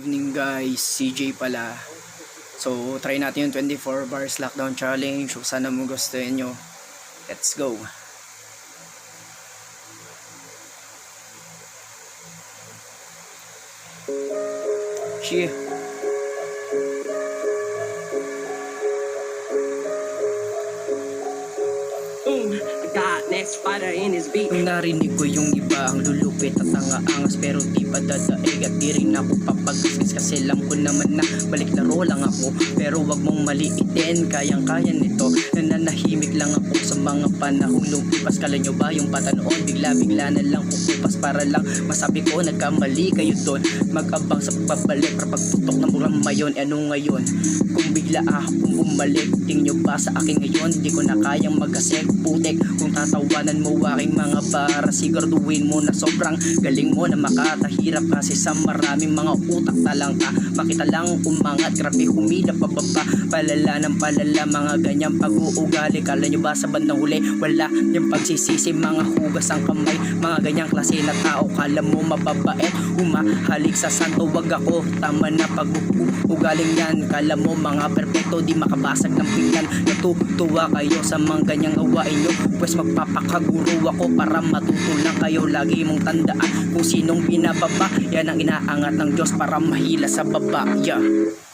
evening guys, CJ pala. So try natin yung 24 bars lockdown challenge. So sana mo gustuhin nyo. Let's go. Shit. God, next fighter in his beat. Nung narinig ko yung iba ang lulupit at ang aangas, pero di pa dadaig at di rin ako papagasgas, kasi alam ko naman na balik laro lang ako. Pero wag mong maliitin, kayang-kaya nito. Nananahimik lang ako sa mga panahong lumipas. Kala nyo ba yung patanoon bigla-bigla na lang kukupas para lang masabi ko nagkamali kayo doon? Mag-abang sa pagbabalik para pagtutok ng murang mayon. Ano ngayon? Kung bigla akong bumalik, tingin nyo ba sa akin ngayon? Di ko na kayang magasek putik. Kung tatawanan mo aking mga para, siguraduhin mo na sobrang galing mo na makatahirap, kasi sa maraming mga utak talang ka. Makita lang umangat, grabe humila pababa, palala ng palala, mga ganyang pag-uugali. Kala nyo ba sa bandang huli wala yung pagsisisi, mga hugas ang kamay, mga ganyang klase na tao. Kala mo mababait, umahalik sa santo, wag ako tama na pag-uugaling yan. Kala mo mga perpekto, di makabasag ng pinggan. Natutuwa kayo sa mga ganyang gawain nyo, pues magpapakaguro ako para matutunan kayo. Lagi mong tandaan kung sinong binababa, yan ang inaangat ng Diyos para mahila sa baba. Yeah.